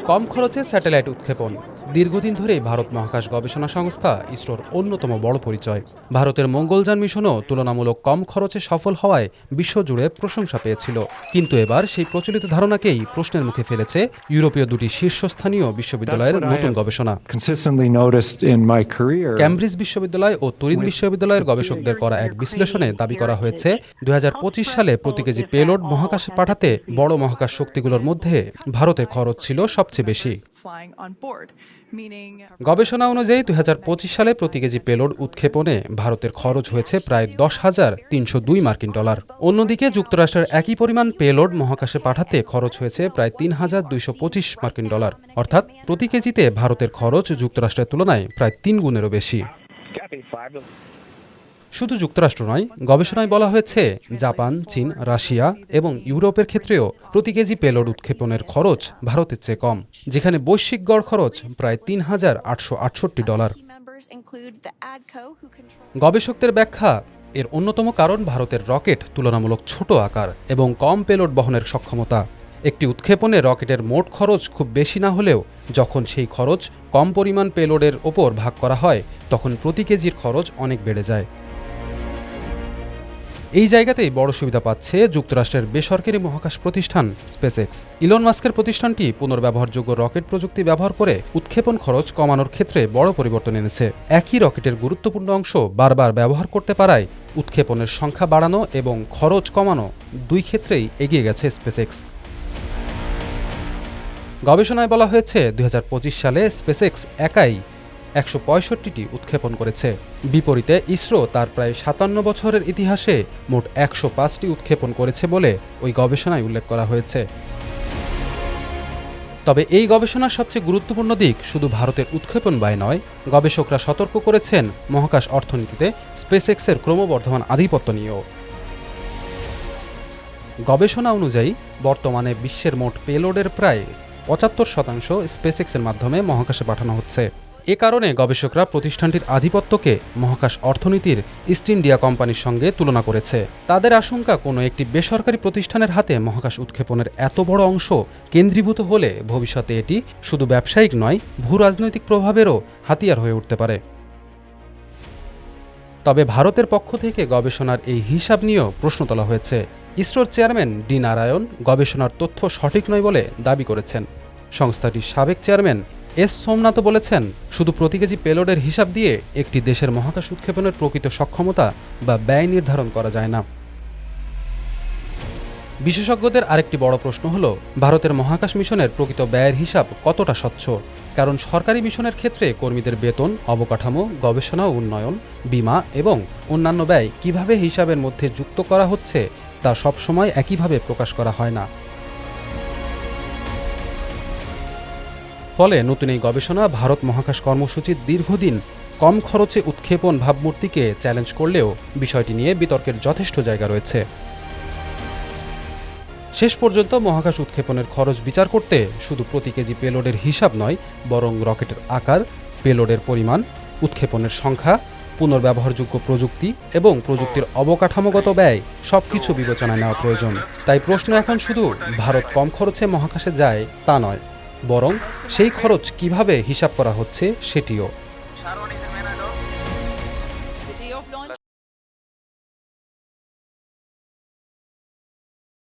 কম খরচে স্যাটেলাইট উৎক্ষেপণ দীর্ঘদিন ধরেই ভারত মহাকাশ গবেষণা সংস্থা ইসরোর অন্যতম বড় পরিচয়। ভারতের মঙ্গলযান মিশনও তুলনামূলক কম খরচে সফল হওয়ায় বিশ্বজুড়ে প্রশংসা পেয়েছিল। কিন্তু এবার সেই প্রচলিত ধারণাকেই প্রশ্নের মুখে ফেলেছে ইউরোপীয় দুটি শীর্ষস্থানীয় বিশ্ববিদ্যালয়ের নতুন গবেষণা। ক্যামব্রিজ বিশ্ববিদ্যালয় ও তুরিন বিশ্ববিদ্যালয়ের গবেষকদের করা এক বিশ্লেষণে দাবি করা হয়েছে ২০২৫ সালে প্রতি কেজি পেলোড মহাকাশে পাঠাতে বড় মহাকাশ শক্তিগুলোর মধ্যে ভারতের খরচ ছিল সবচেয়ে বেশি। গবেষণা অনুযায়ী ২০২৫ সালে প্রতি কেজি পেলোড উৎক্ষেপণে ভারতের খরচ হয়েছে প্রায় $১০,৩০২ মার্কিন। অন্যদিকে যুক্তরাষ্ট্রের একই পরিমাণ পেলোড মহাকাশে পাঠাতে খরচ হয়েছে প্রায় $৩,২২৫ মার্কিন। অর্থাৎ প্রতি কেজিতে ভারতের খরচ যুক্তরাষ্ট্রের তুলনায় প্রায় ৩ গুণেরও বেশি। শুধু যুক্তরাষ্ট্র নয়, গবেষণায় বলা হয়েছে জাপান, চীন, রাশিয়া এবং ইউরোপের ক্ষেত্রেও প্রতি কেজি পেলোড উৎক্ষেপণের খরচ ভারতের চেয়ে কম, যেখানে বৈশ্বিক গড় খরচ প্রায় $৩,৮৬৮। গবেষকদের ব্যাখ্যা, এর অন্যতম কারণ ভারতের রকেট তুলনামূলক ছোট আকার এবং কম পেলোড বহনের সক্ষমতা। একটি উৎক্ষেপণে রকেটের মোট খরচ খুব বেশি না হলেও যখন সেই খরচ কম পরিমাণ পেলোডের ওপর ভাগ করা হয় তখন প্রতি কেজির খরচ অনেক বেড়ে যায়। এই জায়গাতেই বড় সুবিধা পাচ্ছে যুক্তরাষ্ট্রের বেসরকারি মহাকাশ প্রতিষ্ঠান স্পেসএক্স। ইলন মাস্কের প্রতিষ্ঠানটি পুনর্ব্যবহারযোগ্য রকেট প্রযুক্তি ব্যবহার করে উৎক্ষেপণ খরচ কমানোর ক্ষেত্রে বড় পরিবর্তন এনেছে। একই রকেটের গুরুত্বপূর্ণ অংশ বারবার ব্যবহার করতে পারায় উৎক্ষেপণের সংখ্যা বাড়ানো এবং খরচ কমানো দুই ক্ষেত্রেই এগিয়ে গেছে স্পেসএক্স। গবেষণায় বলা হয়েছে ২০২৫ সালে স্পেসএক্স একাই ১৬৫টি উৎক্ষেপণ করেছে। বিপরীতে ইসরো তার প্রায় ৫৭ বছরের ইতিহাসে মোট ১০৫টি উৎক্ষেপণ করেছে বলে ওই গবেষণায় উল্লেখ করা হয়েছে। তবে এই গবেষণার সবচেয়ে গুরুত্বপূর্ণ দিক শুধু ভারতের উৎক্ষেপণ ব্যয় নয়, গবেষকরা সতর্ক করেছেন মহাকাশ অর্থনীতিতে স্পেসএক্সের ক্রমবর্ধমান আধিপত্য নিয়েও। গবেষণা অনুযায়ী বর্তমানে বিশ্বের মোট পেলোডের প্রায় ৭৫% স্পেসএক্সের মাধ্যমে মহাকাশে পাঠানো হচ্ছে। এ কারণে গবেষকরা প্রতিষ্ঠানটির আধিপত্যকে মহাকাশ অর্থনীতির ইস্ট ইন্ডিয়া কোম্পানির সঙ্গে তুলনা করেছে। তাদের আশঙ্কা, কোনো একটি বেসরকারি প্রতিষ্ঠানের হাতে মহাকাশ উৎক্ষেপণের এত বড় অংশ কেন্দ্রীভূত হলে ভবিষ্যতে এটি শুধু ব্যবসায়িক নয়, ভূ রাজনৈতিক প্রভাবেরও হাতিয়ার হয়ে উঠতে পারে। তবে ভারতের পক্ষ থেকে গবেষণার এই হিসাব নিয়েও প্রশ্ন তোলা হয়েছে। ইসরোর চেয়ারম্যান ডি নারায়ণ গবেষণার তথ্য সঠিক নয় বলে দাবি করেছেন। সংস্থাটির সাবেক চেয়ারম্যান এস সোমনাথ বলেছেন, শুধু প্রতি কেজি পেলোডের হিসাব দিয়ে একটি দেশের মহাকাশ উৎক্ষেপণের প্রকৃত সক্ষমতা বা ব্যয় নির্ধারণ করা যায় না। বিশেষজ্ঞদের আরেকটি বড় প্রশ্ন হল, ভারতের মহাকাশ মিশনের প্রকৃত ব্যয়ের হিসাব কতটা স্বচ্ছ। কারণ সরকারি মিশনের ক্ষেত্রে কর্মীদের বেতন, অবকাঠামো, গবেষণা ও উন্নয়ন, বীমা এবং অন্যান্য ব্যয় কিভাবে হিসাবের মধ্যে যুক্ত করা হচ্ছে তা সবসময় একইভাবে প্রকাশ করা হয় না। ফলে নতুন এই গবেষণা ভারত মহাকাশ কর্মসূচির দীর্ঘদিন কম খরচে উৎক্ষেপণ ভাবমূর্তিকে চ্যালেঞ্জ করলেও বিষয়টি নিয়ে বিতর্কের যথেষ্ট জায়গা রয়েছে। শেষ পর্যন্ত মহাকাশ উৎক্ষেপণের খরচ বিচার করতে শুধু প্রতি কেজি পেলোডের হিসাব নয়, বরং রকেটের আকার, পেলোডের পরিমাণ, উৎক্ষেপণের সংখ্যা, পুনর্ব্যবহারযোগ্য প্রযুক্তি এবং প্রযুক্তির অবকাঠামোগত ব্যয় সবকিছু বিবেচনায় নেওয়া প্রয়োজন। তাই প্রশ্ন এখন শুধু ভারত কম খরচে মহাকাশে যায় তা নয়, বরং সেই খরচ কিভাবে হিসাব করা হচ্ছে সেটিও।